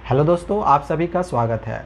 Hello दोस्तों, आप सभी का स्वागत है।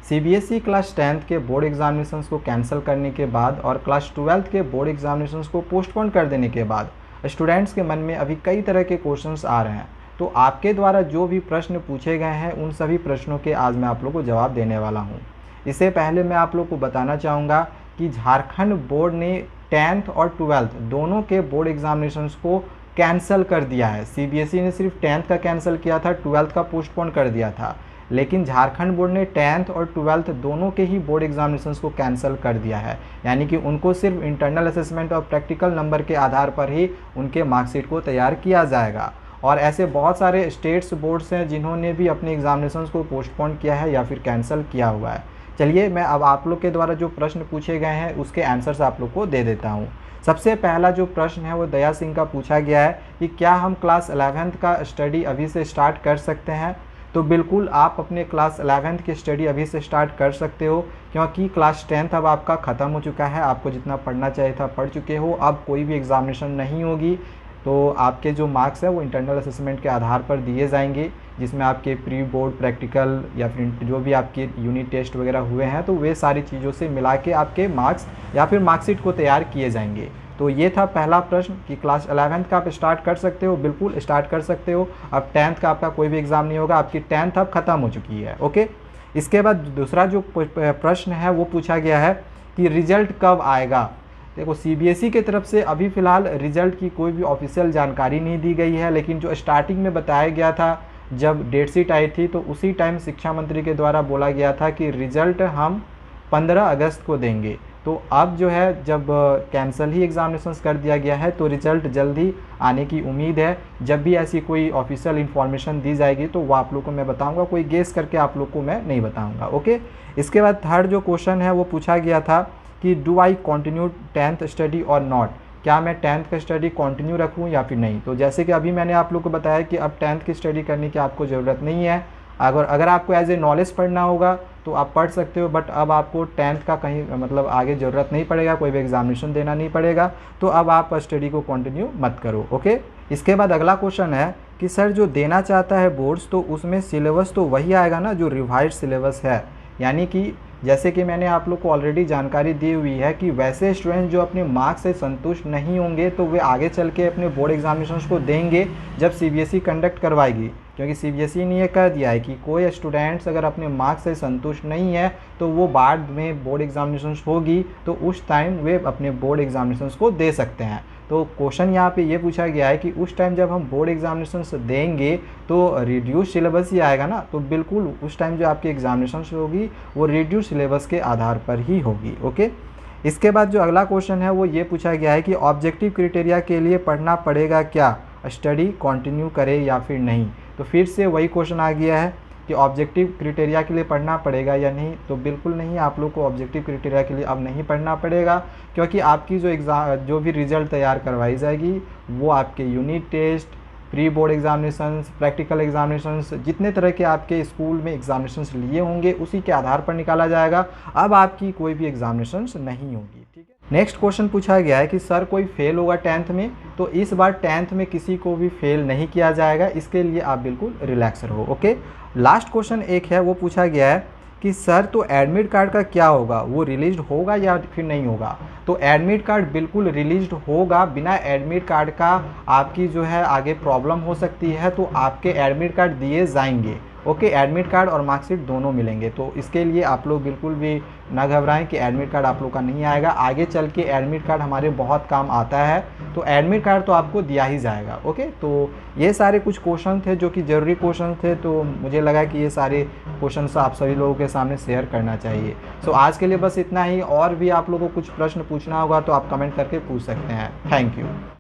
सीबीएसई क्लास 10th के बोर्ड एग्जामिनेशंस को कैंसिल करने के बाद और क्लास 12th के बोर्ड एग्जामिनेशंस को पोस्टपोन कर देने के बाद स्टूडेंट्स के मन में अभी कई तरह के क्वेश्चंस आ रहे हैं। तो आपके द्वारा जो भी प्रश्न पूछे गए हैं उन सभी प्रश्नों के आज मैं आप लोग को जवाब देने वाला हूँ। इससे पहले मैं आप लोग को बताना चाहूँगा कि झारखंड बोर्ड ने 10th और 12th दोनों के बोर्ड एग्जामिनेशंस को कैंसिल कर दिया है। सीबीएसई ने सिर्फ 10th का कैंसिल किया था, 12th का पोस्टपोन कर दिया था, लेकिन झारखंड बोर्ड ने 10th और 12th दोनों के ही बोर्ड एग्जामिनेशंस को कैंसिल कर दिया है। यानी कि उनको सिर्फ इंटरनल असेसमेंट और प्रैक्टिकल नंबर के आधार पर ही उनके मार्कशीट को तैयार किया जाएगा। और ऐसे बहुत सारे स्टेट्स बोर्ड्स हैं जिन्होंने भी अपने एग्जामिनेशंस को पोस्टपोन किया है या फिर कैंसिल किया हुआ है। चलिए मैं अब आप लोग के द्वारा जो प्रश्न पूछे गए हैं उसके आंसर्स आप लोग को दे देता हूँ। सबसे पहला जो प्रश्न है वो दया सिंह का पूछा गया है कि क्या हम क्लास 11th का स्टडी अभी से स्टार्ट कर सकते हैं। तो बिल्कुल आप अपने क्लास 11th की स्टडी अभी से स्टार्ट कर सकते हो, क्योंकि क्लास 10th अब आपका ख़त्म हो चुका है। आपको जितना पढ़ना चाहिए था पढ़ चुके हो। अब कोई भी एग्ज़ामिनेशन नहीं होगी, तो आपके जो मार्क्स है वो इंटरनल असेसमेंट के आधार पर दिए जाएंगे, जिसमें आपके प्री बोर्ड प्रैक्टिकल या फिर जो भी आपके यूनिट टेस्ट वगैरह हुए हैं तो वे सारी चीज़ों से मिला के आपके मार्क्स या फिर मार्कशीट को तैयार किए जाएंगे। तो ये था पहला प्रश्न कि क्लास 11th का आप स्टार्ट कर सकते हो। बिल्कुल स्टार्ट कर सकते हो। अब 10th का आपका कोई भी एग्ज़ाम नहीं होगा, आपकी 10th अब ख़त्म हो चुकी है। ओके, इसके बाद दूसरा जो प्रश्न है वो पूछा गया है कि रिजल्ट कब आएगा। देखो, सीबीएसई की तरफ से अभी फ़िलहाल रिज़ल्ट की कोई भी ऑफिशियल जानकारी नहीं दी गई है, लेकिन जो स्टार्टिंग में बताया गया था जब डेट शीट आई थी तो उसी टाइम शिक्षा मंत्री के द्वारा बोला गया था कि रिज़ल्ट हम 15 अगस्त को देंगे। तो अब जो है जब कैंसिल ही एग्जामिनेशंस कर दिया गया है तो रिज़ल्ट जल्द ही आने की उम्मीद है। जब भी ऐसी कोई ऑफिशियल इन्फॉर्मेशन दी जाएगी तो वो आप लोग को मैं बताऊंगा, कोई गेस करके आप लोग को मैं नहीं बताऊंगा। ओके, इसके बाद थर्ड जो क्वेश्चन है वो पूछा गया था कि do I continue 10th study और नॉट। क्या मैं 10th का स्टडी कंटिन्यू रखूं या फिर नहीं। तो जैसे कि अभी मैंने आप लोग को बताया कि अब 10th की स्टडी करने की आपको ज़रूरत नहीं है। अगर आपको एज ए नॉलेज पढ़ना होगा तो आप पढ़ सकते हो, बट अब आपको 10th का कहीं मतलब आगे ज़रूरत नहीं पड़ेगा, कोई भी एग्जामिनेशन देना नहीं पड़ेगा, तो अब आप स्टडी को कंटिन्यू मत करो। ओके, इसके बाद अगला क्वेश्चन है कि सर जो देना चाहता है बोर्ड्स तो उसमें सिलेबस तो वही आएगा ना जो रिवाइज्ड सिलेबस है। यानी कि जैसे कि मैंने आप लोग को ऑलरेडी जानकारी दी हुई है कि वैसे स्टूडेंट जो अपने मार्क्स से संतुष्ट नहीं होंगे तो वे आगे चल के अपने बोर्ड एग्जामिनेशंस को देंगे जब सीबीएसई कंडक्ट करवाएगी। क्योंकि सीबीएसई ने यह कह दिया है कि कोई स्टूडेंट्स अगर अपने मार्क्स से संतुष्ट नहीं है तो वो बाद में बोर्ड एग्जामिनेशंस होगी तो उस टाइम वे अपने बोर्ड एग्जामिनेशंस को दे सकते हैं। तो क्वेश्चन यहाँ पे ये पूछा गया है कि उस टाइम जब हम बोर्ड एग्जामिनेशंस देंगे तो रिड्यूस सिलेबस ही आएगा ना। तो बिल्कुल उस टाइम जो आपकी एग्जामिनेशंस होगी वो रिड्यूस सिलेबस के आधार पर ही होगी। ओके, इसके बाद जो अगला क्वेश्चन है वो ये पूछा गया है कि ऑब्जेक्टिव क्राइटेरिया के लिए पढ़ना पड़ेगा क्या, स्टडी कंटिन्यू करें या फिर नहीं। तो फिर से वही क्वेश्चन आ गया है कि ऑब्जेक्टिव क्राइटेरिया के लिए पढ़ना पड़ेगा या नहीं। तो बिल्कुल नहीं, आप लोग को ऑब्जेक्टिव क्राइटेरिया के लिए अब नहीं पढ़ना पड़ेगा, क्योंकि आपकी जो भी रिज़ल्ट तैयार करवाई जाएगी वो आपके unit test, pre board examinations, practical examinations, जितने तरह के आपके स्कूल में एग्जामिनेशंस लिए होंगे उसी के आधार पर निकाला जाएगा। अब आपकी कोई भी एग्जामिनेशंस नहीं होगी। ठीक है, नेक्स्ट क्वेश्चन पूछा गया है कि सर कोई फेल होगा 10th में। तो इस बार 10th में किसी को भी फेल नहीं किया जाएगा, इसके लिए आप बिल्कुल रिलैक्स रहो। ओके, लास्ट क्वेश्चन एक है वो पूछा गया है कि सर तो एडमिट कार्ड का क्या होगा, वो रिलीज होगा या फिर नहीं होगा। तो एडमिट कार्ड बिल्कुल रिलीज होगा। बिना एडमिट कार्ड का आपकी जो है आगे प्रॉब्लम हो सकती है, तो आपके एडमिट कार्ड दिए जाएंगे। ओके, एडमिट कार्ड और मार्कशीट दोनों मिलेंगे। तो इसके लिए आप लोग बिल्कुल भी ना घबराएं कि एडमिट कार्ड आप लोग का नहीं आएगा। आगे चल के एडमिट कार्ड हमारे बहुत काम आता है, तो एडमिट कार्ड तो आपको दिया ही जाएगा। ओके, तो ये सारे कुछ क्वेश्चन थे जो कि ज़रूरी क्वेश्चन थे, तो मुझे लगा कि ये सारे क्वेश्चन आप सभी लोगों के सामने शेयर करना चाहिए। सो आज के लिए बस इतना ही। और भी आप लोगों को कुछ प्रश्न पूछना होगा तो आप कमेंट करके पूछ सकते हैं। Thank you.